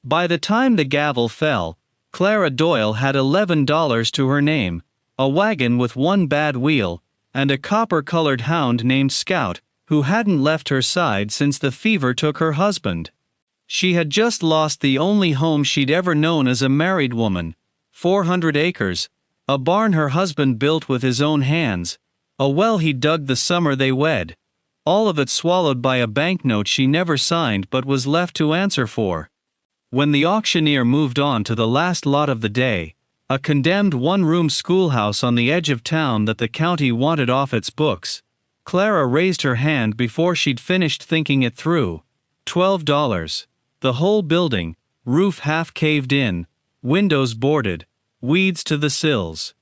By the time the gavel fell, Clara Doyle had $11 to her name, a wagon with one bad wheel, and a copper-colored hound named Scout, who hadn't left her side since the fever took her husband. She had just lost the only home she'd ever known as a married woman, 400 acres, a barn her husband built with his own hands, a well he dug the summer they wed, all of it swallowed by a banknote she never signed but was left to answer for. When the auctioneer moved on to the last lot of the day, a condemned one-room schoolhouse on the edge of town that the county wanted off its books, Clara raised her hand before she'd finished thinking it through. $12. The whole building, roof half caved in, windows boarded, weeds to the sills.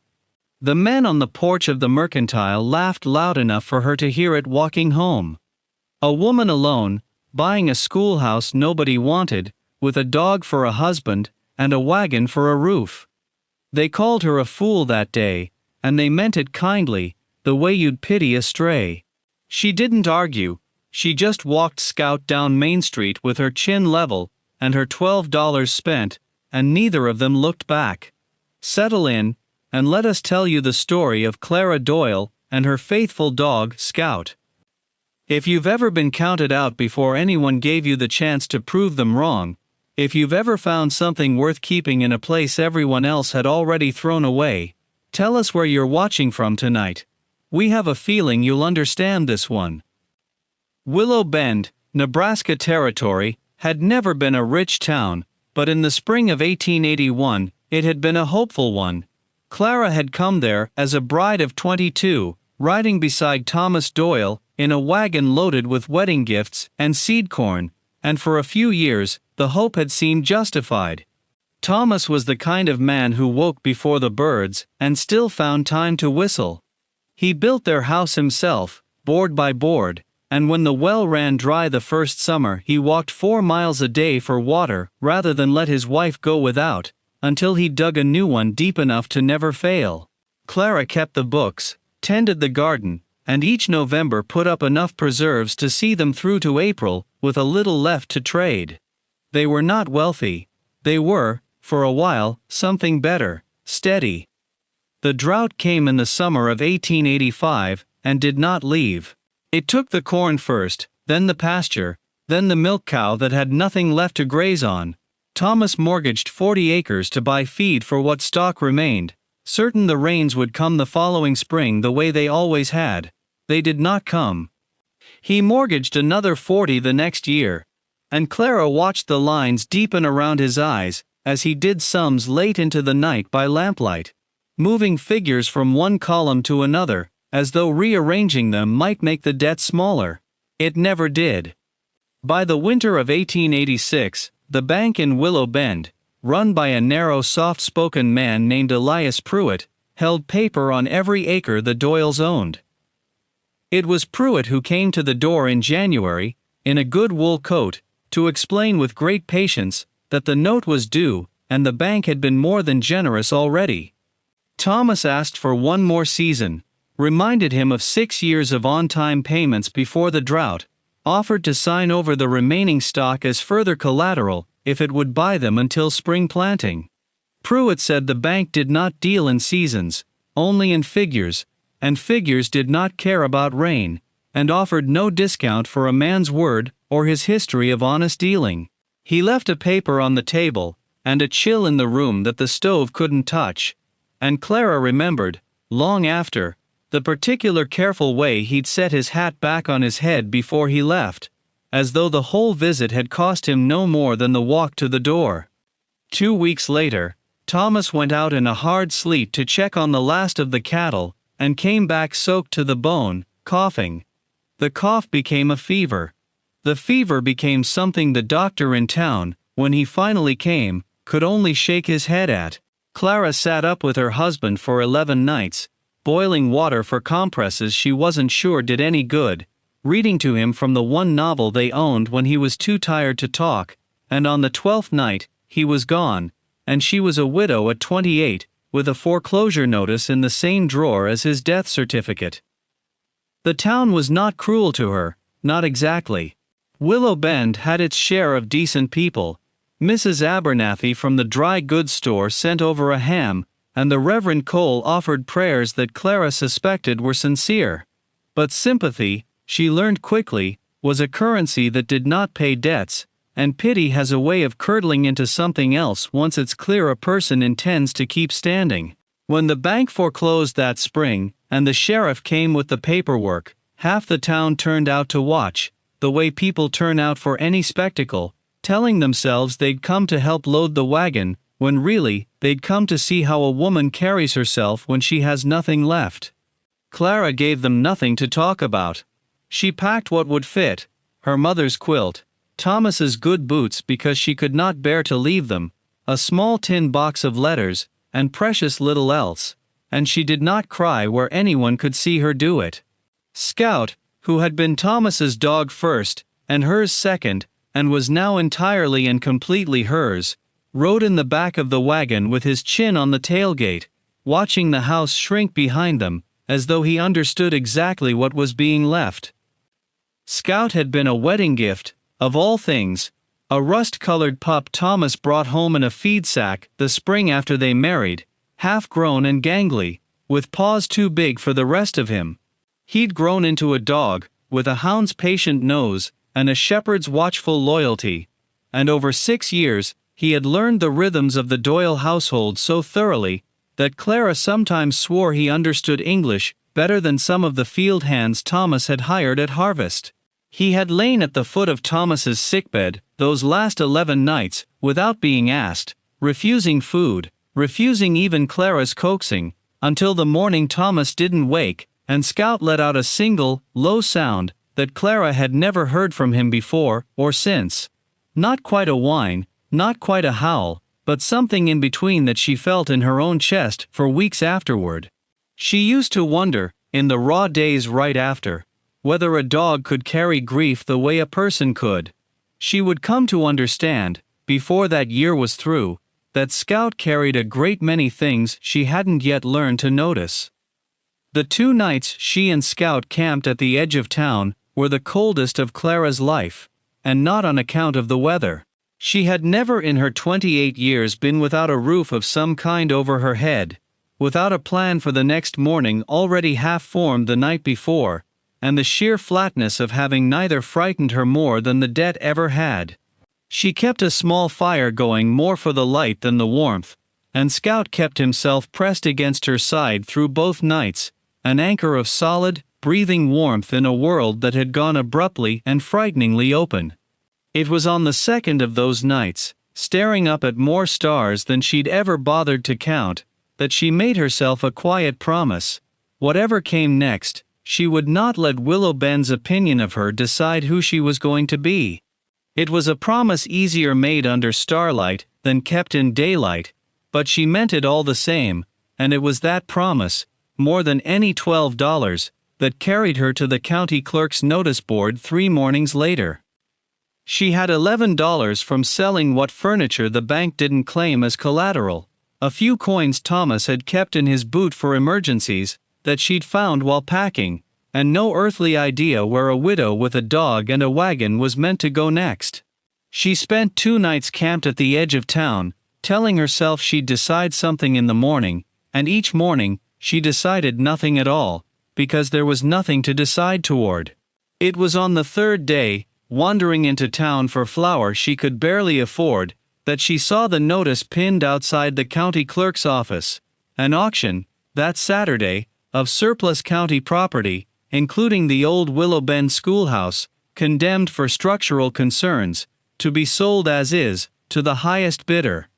The men on the porch of the Mercantile laughed loud enough for her to hear it walking home. A woman alone, buying a schoolhouse nobody wanted, with a dog for a husband, and a wagon for a roof. They called her a fool that day, and they meant it kindly, the way you'd pity a stray. She didn't argue, she just walked Scout down Main Street with her chin level, and her $12 spent, and neither of them looked back. Settle in, and let us tell you the story of Clara Doyle and her faithful dog, Scout. If you've ever been counted out before anyone gave you the chance to prove them wrong, if you've ever found something worth keeping in a place everyone else had already thrown away, tell us where you're watching from tonight. We have a feeling you'll understand this one. Willow Bend, Nebraska Territory, had never been a rich town, but in the spring of 1881, it had been a hopeful one. Clara had come there as a bride of 22, riding beside Thomas Doyle, in a wagon loaded with wedding gifts and seed corn, and for a few years, the hope had seemed justified. Thomas was the kind of man who woke before the birds, and still found time to whistle. He built their house himself, board by board, and when the well ran dry the first summer he walked 4 miles a day for water rather than let his wife go without, until he dug a new one deep enough to never fail. Clara kept the books, tended the garden, and each November put up enough preserves to see them through to April, with a little left to trade. They were not wealthy. They were, for a while, something better, steady. The drought came in the summer of 1885, and did not leave. It took the corn first, then the pasture, then the milk cow that had nothing left to graze on. Thomas mortgaged 40 acres to buy feed for what stock remained, certain the rains would come the following spring the way they always had. They did not come. He mortgaged another 40 the next year, and Clara watched the lines deepen around his eyes as he did sums late into the night by lamplight, moving figures from one column to another, as though rearranging them might make the debt smaller. It never did. By the winter of 1886, the bank in Willow Bend, run by a narrow soft-spoken man named Elias Pruitt, held paper on every acre the Doyles owned. It was Pruitt who came to the door in January, in a good wool coat, to explain with great patience that the note was due, and the bank had been more than generous already. Thomas asked for one more season, reminded him of 6 years of on-time payments before the drought, offered to sign over the remaining stock as further collateral if it would buy them until spring planting. Pruitt said the bank did not deal in seasons, only in figures, and figures did not care about rain, and offered no discount for a man's word or his history of honest dealing. He left a paper on the table, and a chill in the room that the stove couldn't touch, and Clara remembered, long after, the particular careful way he'd set his hat back on his head before he left, as though the whole visit had cost him no more than the walk to the door. 2 weeks later, Thomas went out in a hard sleet to check on the last of the cattle, and came back soaked to the bone, coughing. The cough became a fever. The fever became something the doctor in town, when he finally came, could only shake his head at. Clara sat up with her husband for 11 nights, boiling water for compresses she wasn't sure did any good, reading to him from the one novel they owned when he was too tired to talk, and on the 12th night, he was gone, and she was a widow at 28, with a foreclosure notice in the same drawer as his death certificate. The town was not cruel to her, not exactly. Willow Bend had its share of decent people, Mrs. Abernathy from the dry goods store sent over a ham, and the Reverend Cole offered prayers that Clara suspected were sincere. But sympathy, she learned quickly, was a currency that did not pay debts, and pity has a way of curdling into something else once it's clear a person intends to keep standing. When the bank foreclosed that spring, and the sheriff came with the paperwork, half the town turned out to watch, the way people turn out for any spectacle, telling themselves they'd come to help load the wagon, when really, they'd come to see how a woman carries herself when she has nothing left. Clara gave them nothing to talk about. She packed what would fit: her mother's quilt, Thomas's good boots because she could not bear to leave them, a small tin box of letters, and precious little else, and she did not cry where anyone could see her do it. Scout, who had been Thomas's dog first, and hers second, and was now entirely and completely hers, rode in the back of the wagon with his chin on the tailgate, watching the house shrink behind them, as though he understood exactly what was being left. Scout had been a wedding gift, of all things, a rust-colored pup Thomas brought home in a feed sack the spring after they married, half-grown and gangly, with paws too big for the rest of him. He'd grown into a dog, with a hound's patient nose, and a shepherd's watchful loyalty, and over 6 years, he had learned the rhythms of the Doyle household so thoroughly, that Clara sometimes swore he understood English better than some of the field hands Thomas had hired at harvest. He had lain at the foot of Thomas's sickbed, those last 11 nights, without being asked, refusing food, refusing even Clara's coaxing, until the morning Thomas didn't wake, and Scout let out a single, low sound, that Clara had never heard from him before, or since. Not quite a whine, not quite a howl, but something in between that she felt in her own chest for weeks afterward. She used to wonder, in the raw days right after, whether a dog could carry grief the way a person could. She would come to understand, before that year was through, that Scout carried a great many things she hadn't yet learned to notice. The 2 nights she and Scout camped at the edge of town were the coldest of Clara's life, and not on account of the weather. She had never in her 28 years been without a roof of some kind over her head, without a plan for the next morning already half formed the night before, and the sheer flatness of having neither frightened her more than the debt ever had. She kept a small fire going more for the light than the warmth, and Scout kept himself pressed against her side through both nights, an anchor of solid, breathing warmth in a world that had gone abruptly and frighteningly open. It was on the second of those nights, staring up at more stars than she'd ever bothered to count, that she made herself a quiet promise: whatever came next, she would not let Willow Bend's opinion of her decide who she was going to be. It was a promise easier made under starlight than kept in daylight, but she meant it all the same, and it was that promise, more than any $12, that carried her to the county clerk's notice board 3 mornings later. She had $11 from selling what furniture the bank didn't claim as collateral, a few coins Thomas had kept in his boot for emergencies, that she'd found while packing, and no earthly idea where a widow with a dog and a wagon was meant to go next. She spent 2 nights camped at the edge of town, telling herself she'd decide something in the morning, and each morning, she decided nothing at all, because there was nothing to decide toward. It was on the 3rd day, wandering into town for flour she could barely afford, that she saw the notice pinned outside the county clerk's office: an auction, that Saturday, of surplus county property, including the old Willow Bend schoolhouse, condemned for structural concerns, to be sold as is, to the highest bidder.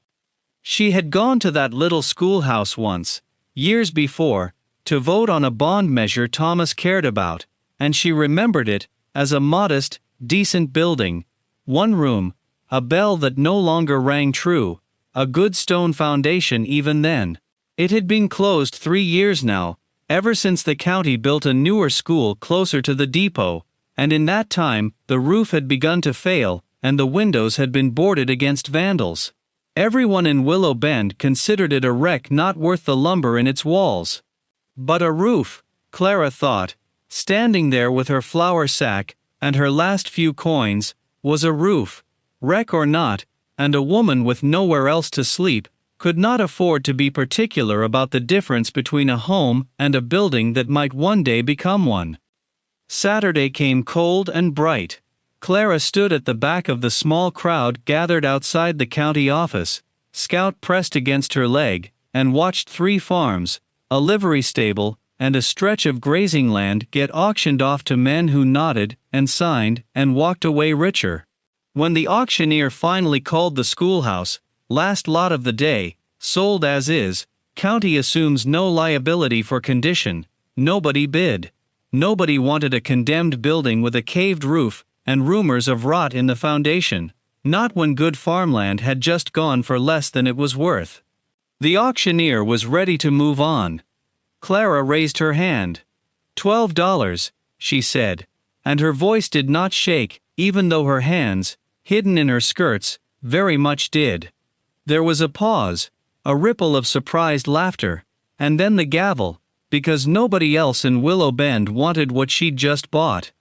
She had gone to that little schoolhouse once, years before, to vote on a bond measure Thomas cared about, and she remembered it as a modest, decent building, 1 room, a bell that no longer rang true, a good stone foundation even then. It had been closed 3 years now, ever since the county built a newer school closer to the depot, and in that time, the roof had begun to fail, and the windows had been boarded against vandals. Everyone in Willow Bend considered it a wreck not worth the lumber in its walls. But a roof, Clara thought, standing there with her flour sack, and her last few coins, was a roof. Wreck or not, and a woman with nowhere else to sleep could not afford to be particular about the difference between a home and a building that might one day become one. Saturday came cold and bright. Clara stood at the back of the small crowd gathered outside the county office, Scout pressed against her leg, and watched 3 farms, a livery stable, and a stretch of grazing land get auctioned off to men who nodded and signed and walked away richer. When the auctioneer finally called the Schoolhouse, last lot of the day, sold as is, county assumes no liability for condition, nobody bid. Nobody wanted a condemned building with a caved roof and rumors of rot in the foundation, not when good farmland had just gone for less than it was worth. The auctioneer was ready to move on. Clara raised her hand. $12, she said, and her voice did not shake, even though her hands, hidden in her skirts, very much did. There was a pause, a ripple of surprised laughter, and then the gavel, because nobody else in Willow Bend wanted what she'd just bought.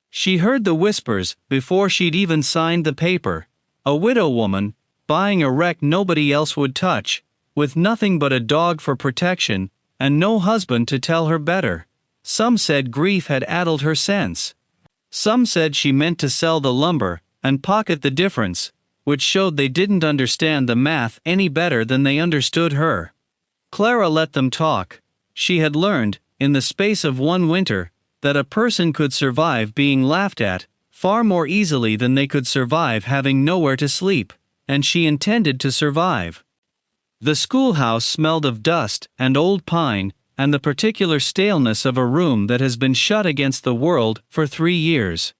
She heard the whispers before she'd even signed the paper. A widow woman, buying a wreck nobody else would touch, with nothing but a dog for protection, and no husband to tell her better. Some said grief had addled her sense. Some said she meant to sell the lumber and pocket the difference, which showed they didn't understand the math any better than they understood her. Clara let them talk. She had learned, in the space of one winter, that a person could survive being laughed at far more easily than they could survive having nowhere to sleep, and she intended to survive. The schoolhouse smelled of dust and old pine and the particular staleness of a room that has been shut against the world for 3 years.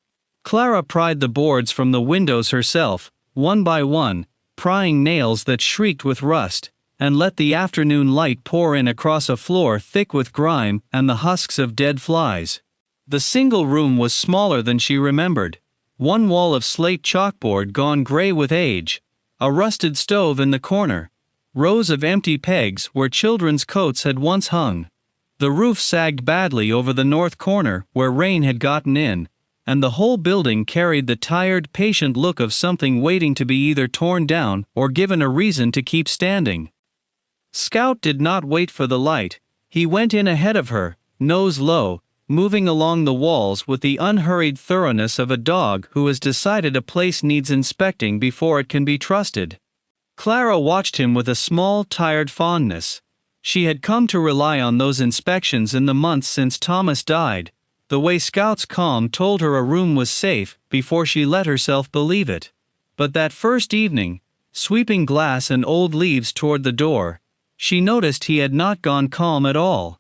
Clara pried the boards from the windows herself, one by one, prying nails that shrieked with rust, and let the afternoon light pour in across a floor thick with grime and the husks of dead flies. The single room was smaller than she remembered. One wall of slate chalkboard gone gray with age, a rusted stove in the corner, rows of empty pegs where children's coats had once hung. The roof sagged badly over the north corner where rain had gotten in, and the whole building carried the tired, patient look of something waiting to be either torn down or given a reason to keep standing. Scout did not wait for the light. He went in ahead of her, nose low, moving along the walls with the unhurried thoroughness of a dog who has decided a place needs inspecting before it can be trusted. Clara watched him with a small, tired fondness. She had come to rely on those inspections in the months since Thomas died, the way Scout's calm told her a room was safe before she let herself believe it. But that first evening, sweeping glass and old leaves toward the door, she noticed he had not gone calm at all.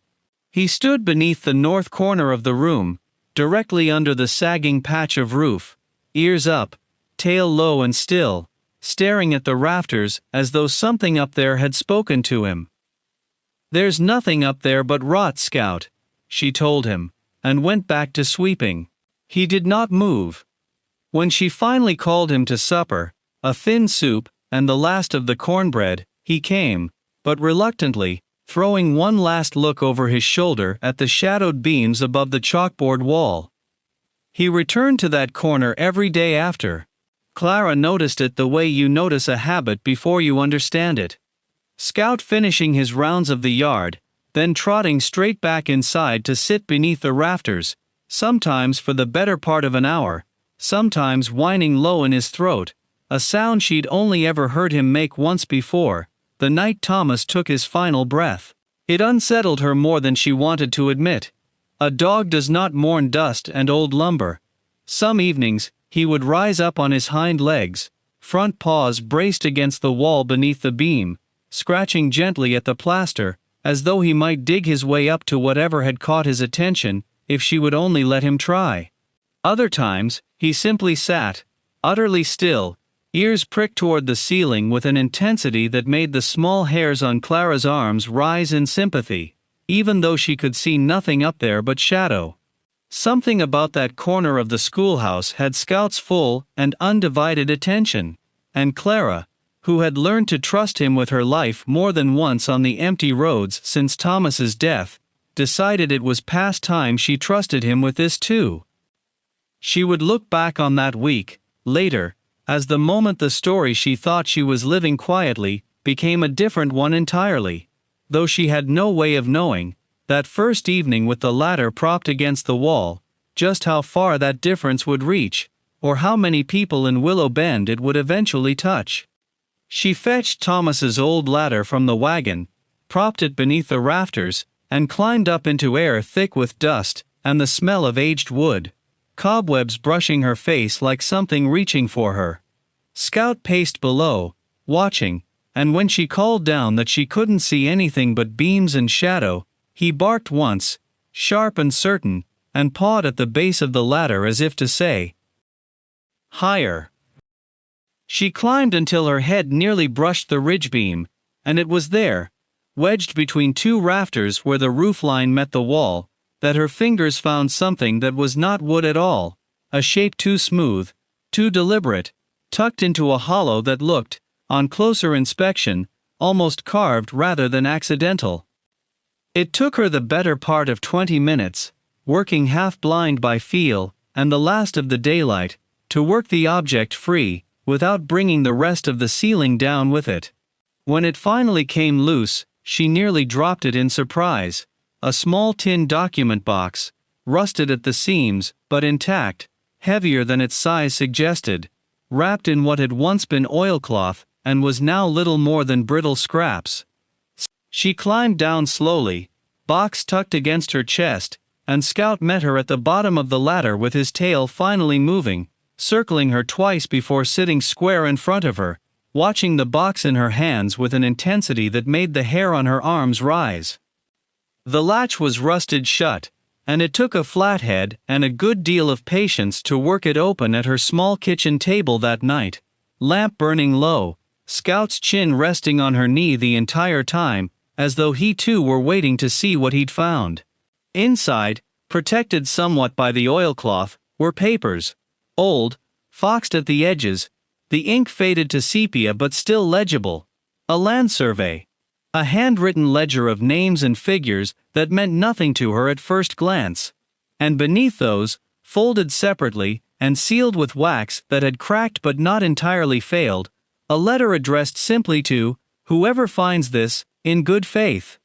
He stood beneath the north corner of the room, directly under the sagging patch of roof, ears up, tail low and still, staring at the rafters as though something up there had spoken to him. "There's nothing up there but rot, Scout," she told him, and went back to sweeping. He did not move. When she finally called him to supper, a thin soup, and the last of the cornbread, he came, but reluctantly, throwing one last look over his shoulder at the shadowed beams above the chalkboard wall. He returned to that corner every day after. Clara noticed it the way you notice a habit before you understand it. Scout finishing his rounds of the yard, then trotting straight back inside to sit beneath the rafters, sometimes for the better part of an hour, sometimes whining low in his throat, a sound she'd only ever heard him make once before, the night Thomas took his final breath. It unsettled her more than she wanted to admit. A dog does not mourn dust and old lumber. Some evenings, he would rise up on his hind legs, front paws braced against the wall beneath the beam, scratching gently at the plaster, as though he might dig his way up to whatever had caught his attention, if she would only let him try. Other times, he simply sat, utterly still, ears pricked toward the ceiling with an intensity that made the small hairs on Clara's arms rise in sympathy, even though she could see nothing up there but shadow. Something about that corner of the schoolhouse had Scout's full and undivided attention, and Clara, who had learned to trust him with her life more than once on the empty roads since Thomas's death, decided it was past time she trusted him with this too. She would look back on that week, later, as the moment the story she thought she was living quietly became a different one entirely. Though she had no way of knowing, that first evening with the ladder propped against the wall, just how far that difference would reach, or how many people in Willow Bend it would eventually touch. She fetched Thomas's old ladder from the wagon, propped it beneath the rafters, and climbed up into air thick with dust and the smell of aged wood, cobwebs brushing her face like something reaching for her. Scout paced below, watching, and when she called down that she couldn't see anything but beams and shadow, he barked once, sharp and certain, and pawed at the base of the ladder as if to say, "Higher." She climbed until her head nearly brushed the ridge beam, and it was there, wedged between two rafters where the roofline met the wall, that her fingers found something that was not wood at all, a shape too smooth, too deliberate, tucked into a hollow that looked, on closer inspection, almost carved rather than accidental. It took her the better part of 20 minutes, working half blind by feel and the last of the daylight, to work the object free, without bringing the rest of the ceiling down with it. When it finally came loose, she nearly dropped it in surprise. A small tin document box, rusted at the seams, but intact, heavier than its size suggested, wrapped in what had once been oilcloth and was now little more than brittle scraps. She climbed down slowly, box tucked against her chest, and Scout met her at the bottom of the ladder with his tail finally moving, circling her twice before sitting square in front of her, watching the box in her hands with an intensity that made the hair on her arms rise. The latch was rusted shut, and it took a flathead and a good deal of patience to work it open at her small kitchen table that night, lamp burning low, Scout's chin resting on her knee the entire time, as though he too were waiting to see what he'd found. Inside, protected somewhat by the oilcloth, were papers. Old, foxed at the edges, the ink faded to sepia but still legible. A land survey. A handwritten ledger of names and figures that meant nothing to her at first glance. And beneath those, folded separately, and sealed with wax that had cracked but not entirely failed, a letter addressed simply to, "Whoever finds this, in good faith."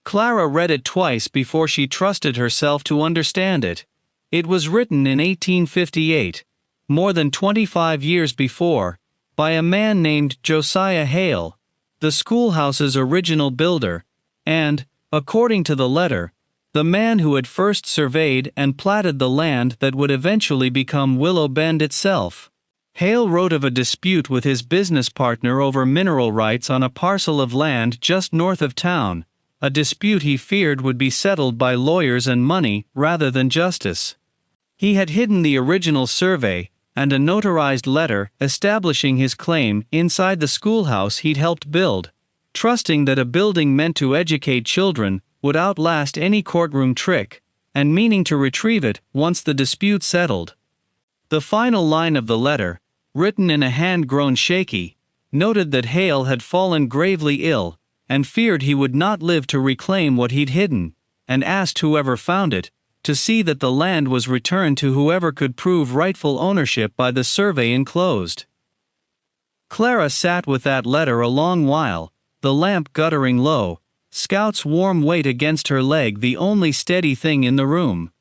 Clara read it twice before she trusted herself to understand it. It was written in 1858, more than 25 years before, by a man named Josiah Hale, the schoolhouse's original builder, and, according to the letter, the man who had first surveyed and platted the land that would eventually become Willow Bend itself. Hale wrote of a dispute with his business partner over mineral rights on a parcel of land just north of town, a dispute he feared would be settled by lawyers and money rather than justice. He had hidden the original survey and a notarized letter establishing his claim inside the schoolhouse he'd helped build, trusting that a building meant to educate children would outlast any courtroom trick, and meaning to retrieve it once the dispute settled. The final line of the letter, written in a hand grown shaky, noted that Hale had fallen gravely ill, and feared he would not live to reclaim what he'd hidden, and asked whoever found it to see that the land was returned to whoever could prove rightful ownership by the survey enclosed. Clara sat with that letter a long while, the lamp guttering low, Scout's warm weight against her leg the only steady thing in the room.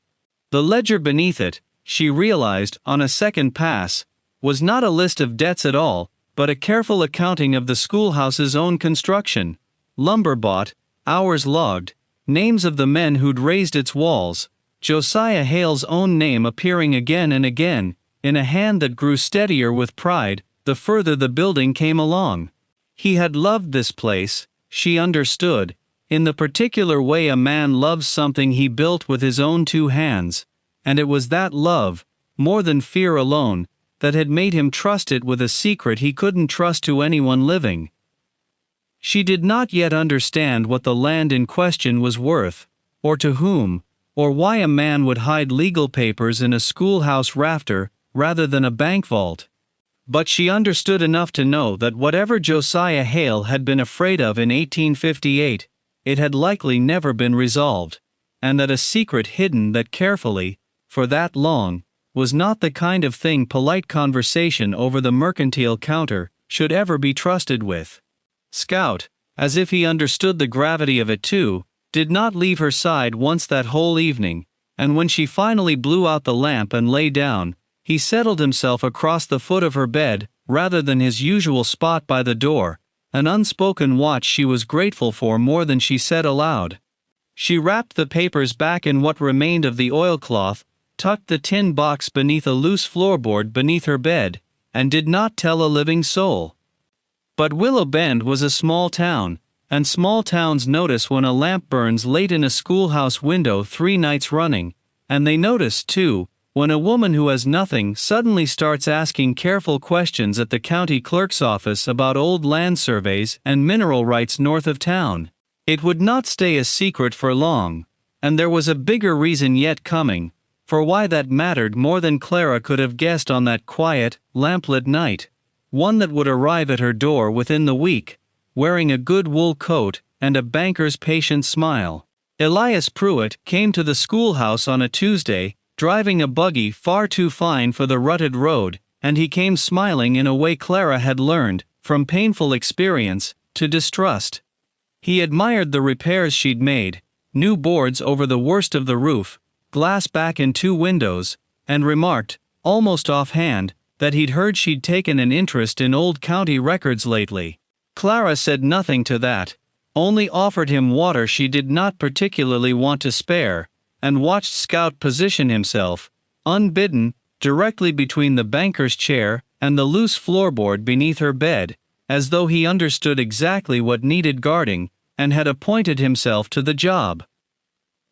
The ledger beneath it, she realized on a second pass, was not a list of debts at all, but a careful accounting of the schoolhouse's own construction. Lumber bought, hours logged, names of the men who'd raised its walls, Josiah Hale's own name appearing again and again, in a hand that grew steadier with pride, the further the building came along. He had loved this place, she understood, in the particular way a man loves something he built with his own two hands, and it was that love, more than fear alone, that had made him trust it with a secret he couldn't trust to anyone living. She did not yet understand what the land in question was worth, or to whom, or why a man would hide legal papers in a schoolhouse rafter rather than a bank vault. But she understood enough to know that whatever Josiah Hale had been afraid of in 1858, it had likely never been resolved, and that a secret hidden that carefully, for that long, was not the kind of thing polite conversation over the mercantile counter should ever be trusted with. Scout, as if he understood the gravity of it too, did not leave her side once that whole evening, and when she finally blew out the lamp and lay down, he settled himself across the foot of her bed, rather than his usual spot by the door, an unspoken watch she was grateful for more than she said aloud. She wrapped the papers back in what remained of the oilcloth, tucked the tin box beneath a loose floorboard beneath her bed, and did not tell a living soul. But Willow Bend was a small town, and small towns notice when a lamp burns late in a schoolhouse window 3 nights running, and they notice, too, when a woman who has nothing suddenly starts asking careful questions at the county clerk's office about old land surveys and mineral rights north of town. It would not stay a secret for long, and there was a bigger reason yet coming, for why that mattered more than Clara could have guessed on that quiet, lamplit night, one that would arrive at her door within the week, wearing a good wool coat and a banker's patient smile. Elias Pruitt came to the schoolhouse on a Tuesday, driving a buggy far too fine for the rutted road, and he came smiling in a way Clara had learned, from painful experience, to distrust. He admired the repairs she'd made, new boards over the worst of the roof, glass back in 2 windows, and remarked, almost offhand, that he'd heard she'd taken an interest in old county records lately. Clara said nothing to that, only offered him water she did not particularly want to spare, and watched Scout position himself, unbidden, directly between the banker's chair and the loose floorboard beneath her bed, as though he understood exactly what needed guarding, and had appointed himself to the job.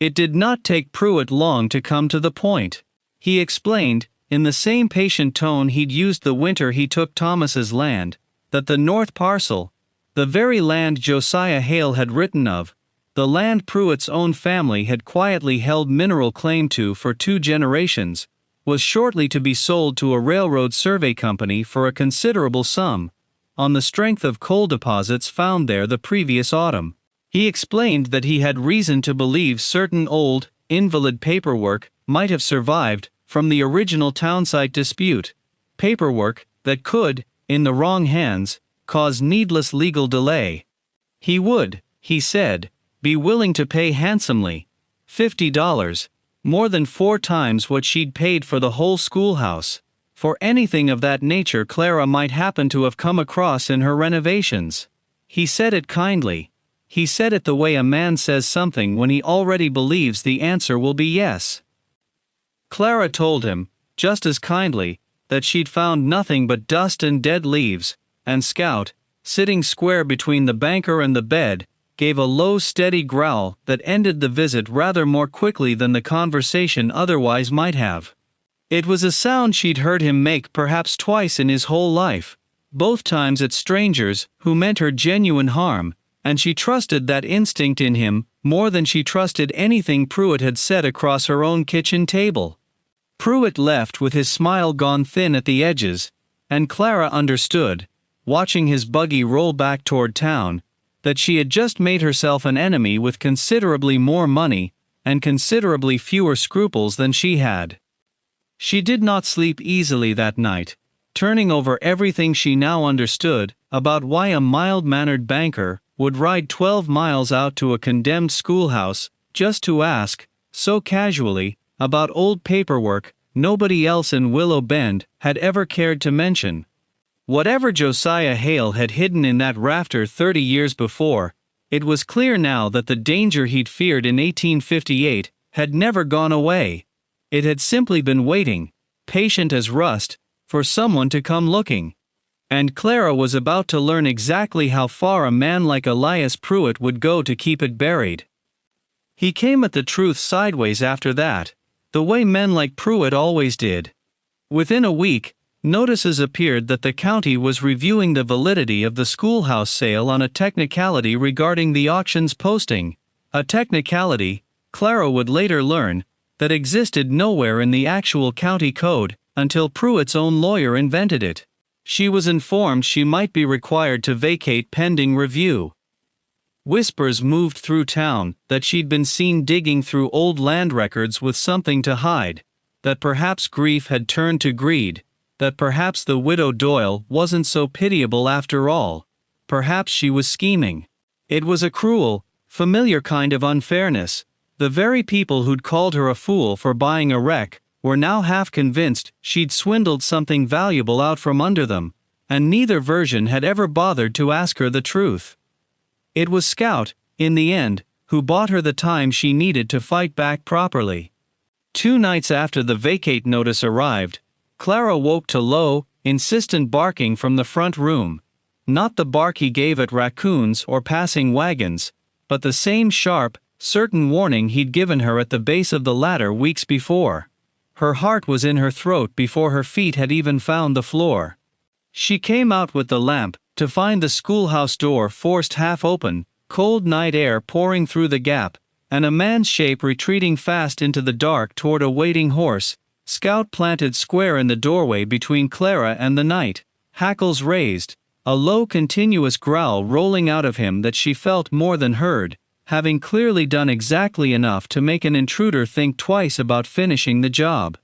It did not take Pruitt long to come to the point. He explained, in the same patient tone he'd used the winter he took Thomas's land, that the north parcel, the very land Josiah Hale had written of, the land Pruitt's own family had quietly held mineral claim to for 2 generations, was shortly to be sold to a railroad survey company for a considerable sum, on the strength of coal deposits found there the previous autumn. He explained that he had reason to believe certain old, invalid paperwork might have survived from the original townsite dispute, paperwork that could, in the wrong hands, cause needless legal delay. He would, he said, be willing to pay handsomely, $50, more than 4 times what she'd paid for the whole schoolhouse, for anything of that nature Clara might happen to have come across in her renovations. He said it kindly. He said it the way a man says something when he already believes the answer will be yes. Clara told him, just as kindly, that she'd found nothing but dust and dead leaves, and Scout, sitting square between the banker and the bed, gave a low steady growl that ended the visit rather more quickly than the conversation otherwise might have. It was a sound she'd heard him make perhaps twice in his whole life, both times at strangers who meant her genuine harm, and she trusted that instinct in him more than she trusted anything Pruitt had said across her own kitchen table. Pruitt left with his smile gone thin at the edges, and Clara understood, watching his buggy roll back toward town, that she had just made herself an enemy with considerably more money and considerably fewer scruples than she had. She did not sleep easily that night, turning over everything she now understood about why a mild-mannered banker would ride 12 miles out to a condemned schoolhouse just to ask, so casually, about old paperwork nobody else in Willow Bend had ever cared to mention. Whatever Josiah Hale had hidden in that rafter 30 years before, it was clear now that the danger he'd feared in 1858 had never gone away. It had simply been waiting, patient as rust, for someone to come looking. And Clara was about to learn exactly how far a man like Elias Pruitt would go to keep it buried. He came at the truth sideways after that, the way men like Pruitt always did. Within a week, notices appeared that the county was reviewing the validity of the schoolhouse sale on a technicality regarding the auction's posting, a technicality, Clara would later learn, that existed nowhere in the actual county code until Pruitt's own lawyer invented it. She was informed she might be required to vacate pending review. Whispers moved through town that she'd been seen digging through old land records with something to hide, that perhaps grief had turned to greed, that perhaps the widow Doyle wasn't so pitiable after all. Perhaps she was scheming. It was a cruel, familiar kind of unfairness. The very people who'd called her a fool for buying a wreck were now half convinced she'd swindled something valuable out from under them, and neither version had ever bothered to ask her the truth. It was Scout, in the end, who bought her the time she needed to fight back properly. 2 nights after the vacate notice arrived, Clara woke to low, insistent barking from the front room. Not the bark he gave at raccoons or passing wagons, but the same sharp, certain warning he'd given her at the base of the ladder weeks before. Her heart was in her throat before her feet had even found the floor. She came out with the lamp, to find the schoolhouse door forced half open, cold night air pouring through the gap, and a man's shape retreating fast into the dark toward a waiting horse. Scout planted square in the doorway between Clara and the night, hackles raised, a low continuous growl rolling out of him that she felt more than heard, having clearly done exactly enough to make an intruder think twice about finishing the job.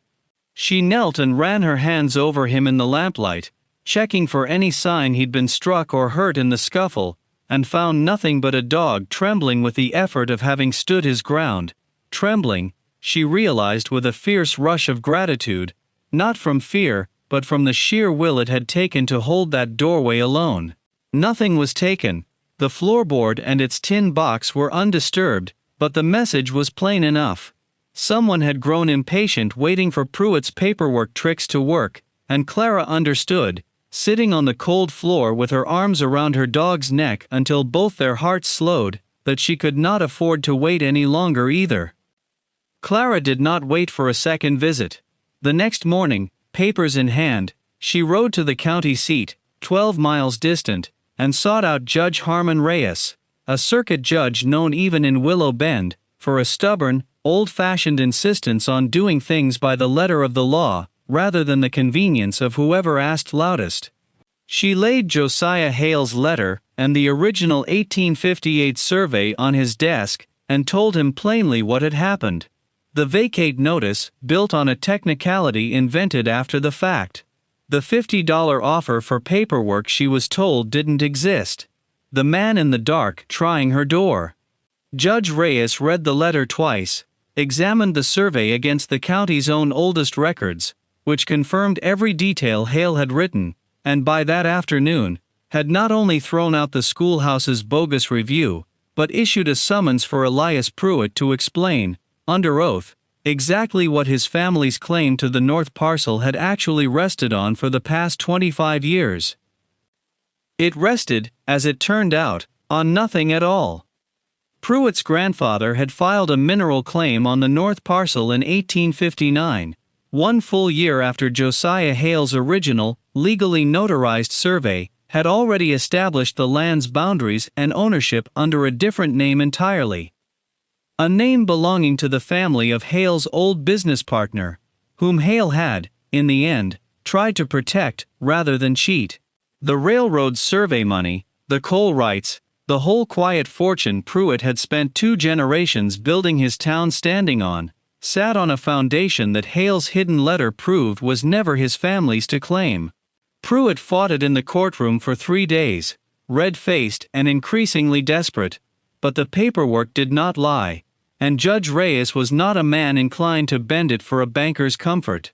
She knelt and ran her hands over him in the lamplight, checking for any sign he'd been struck or hurt in the scuffle, and found nothing but a dog trembling with the effort of having stood his ground. Trembling, she realized with a fierce rush of gratitude, not from fear, but from the sheer will it had taken to hold that doorway alone. Nothing was taken. The floorboard and its tin box were undisturbed, but the message was plain enough. Someone had grown impatient waiting for Pruitt's paperwork tricks to work, and Clara understood, sitting on the cold floor with her arms around her dog's neck until both their hearts slowed, that she could not afford to wait any longer either. Clara did not wait for a second visit. The next morning, papers in hand, she rode to the county seat, 12 miles distant, and sought out Judge Harmon Reyes, a circuit judge known even in Willow Bend, for a stubborn, old-fashioned insistence on doing things by the letter of the law, rather than the convenience of whoever asked loudest. She laid Josiah Hale's letter and the original 1858 survey on his desk, and told him plainly what had happened. The vacate notice, built on a technicality invented after the fact. The $50 offer for paperwork she was told didn't exist. The man in the dark trying her door. Judge Reyes read the letter twice, examined the survey against the county's own oldest records, which confirmed every detail Hale had written, and by that afternoon, had not only thrown out the schoolhouse's bogus review, but issued a summons for Elias Pruitt to explain, under oath, exactly what his family's claim to the North Parcel had actually rested on for the past 25 years. It rested, as it turned out, on nothing at all. Pruitt's grandfather had filed a mineral claim on the North Parcel in 1859, 1 full year after Josiah Hale's original, legally notarized survey had already established the land's boundaries and ownership under a different name entirely. A name belonging to the family of Hale's old business partner, whom Hale had, in the end, tried to protect rather than cheat. The railroad's survey money, the coal rights, the whole quiet fortune Pruitt had spent 2 generations building his town standing on, sat on a foundation that Hale's hidden letter proved was never his family's to claim. Pruitt fought it in the courtroom for 3 days, red-faced and increasingly desperate, but the paperwork did not lie, and Judge Reyes was not a man inclined to bend it for a banker's comfort.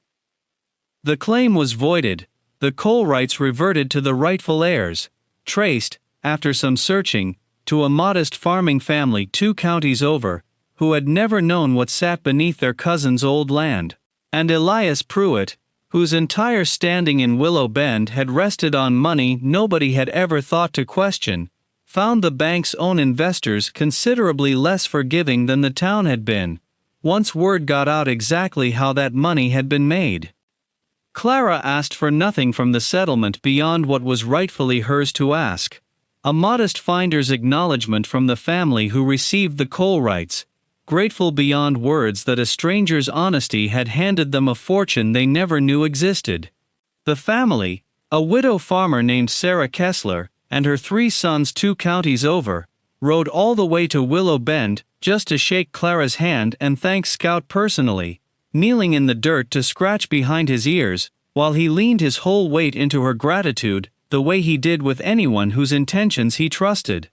The claim was voided, the coal rights reverted to the rightful heirs, traced, after some searching, to a modest farming family 2 counties over, who had never known what sat beneath their cousin's old land. And Elias Pruitt, whose entire standing in Willow Bend had rested on money nobody had ever thought to question, found the bank's own investors considerably less forgiving than the town had been, once word got out exactly how that money had been made. Clara asked for nothing from the settlement beyond what was rightfully hers to ask. A modest finder's acknowledgement from the family who received the coal rights, grateful beyond words that a stranger's honesty had handed them a fortune they never knew existed. The family, a widow farmer named Sarah Kessler, and her 3 sons 2 counties over, rode all the way to Willow Bend just to shake Clara's hand and thank Scout personally, kneeling in the dirt to scratch behind his ears, while he leaned his whole weight into her gratitude, the way he did with anyone whose intentions he trusted.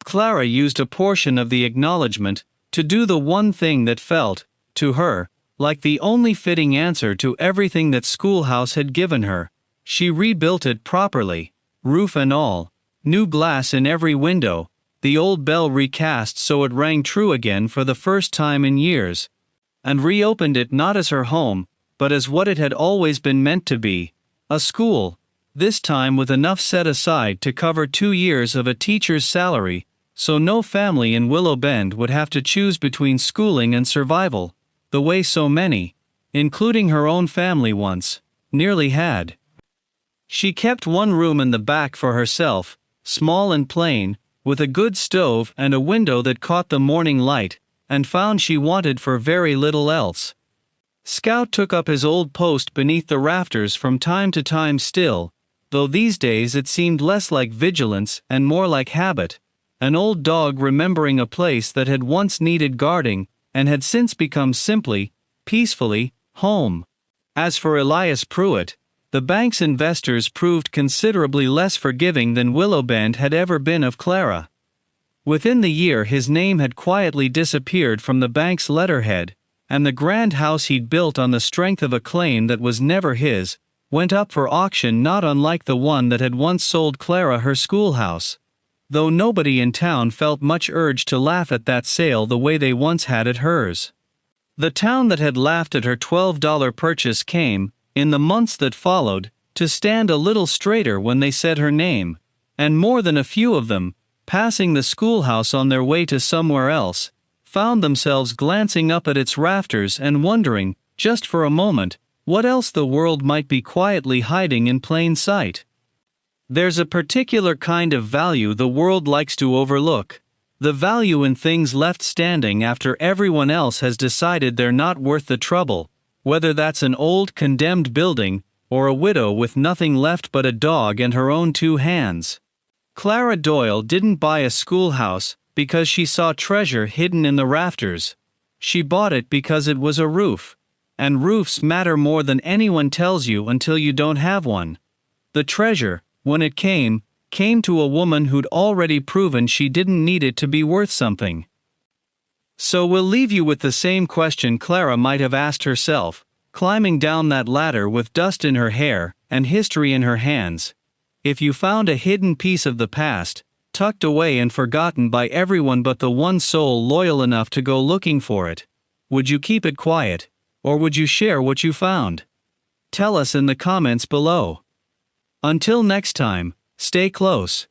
Clara used a portion of the acknowledgement to do the one thing that felt, to her, like the only fitting answer to everything that Schoolhouse had given her. She rebuilt it properly, roof and all, new glass in every window, the old bell recast so it rang true again for the first time in years, and reopened it not as her home, but as what it had always been meant to be, a school, this time with enough set aside to cover 2 years of a teacher's salary, so no family in Willow Bend would have to choose between schooling and survival, the way so many, including her own family once, nearly had. She kept one room in the back for herself, small and plain, with a good stove and a window that caught the morning light, and found she wanted for very little else. Scout took up his old post beneath the rafters from time to time still, though these days it seemed less like vigilance and more like habit, an old dog remembering a place that had once needed guarding, and had since become simply, peacefully, home. As for Elias Pruitt, the bank's investors proved considerably less forgiving than Willowbend had ever been of Clara. Within the year his name had quietly disappeared from the bank's letterhead, and the grand house he'd built on the strength of a claim that was never his, went up for auction not unlike the one that had once sold Clara her schoolhouse, though nobody in town felt much urge to laugh at that sale the way they once had at hers. The town that had laughed at her $12 purchase came, in the months that followed, to stand a little straighter when they said her name, and more than a few of them, passing the schoolhouse on their way to somewhere else, found themselves glancing up at its rafters and wondering, just for a moment, what else the world might be quietly hiding in plain sight. There's a particular kind of value the world likes to overlook, the value in things left standing after everyone else has decided they're not worth the trouble, whether that's an old condemned building, or a widow with nothing left but a dog and her own 2 hands. Clara Doyle didn't buy a schoolhouse because she saw treasure hidden in the rafters. She bought it because it was a roof. And roofs matter more than anyone tells you until you don't have one. The treasure, when it came to a woman who'd already proven she didn't need it to be worth something. So we'll leave you with the same question Clara might have asked herself, climbing down that ladder with dust in her hair and history in her hands. If you found a hidden piece of the past, tucked away and forgotten by everyone but the one soul loyal enough to go looking for it, would you keep it quiet, or would you share what you found? Tell us in the comments below. Until next time, stay close.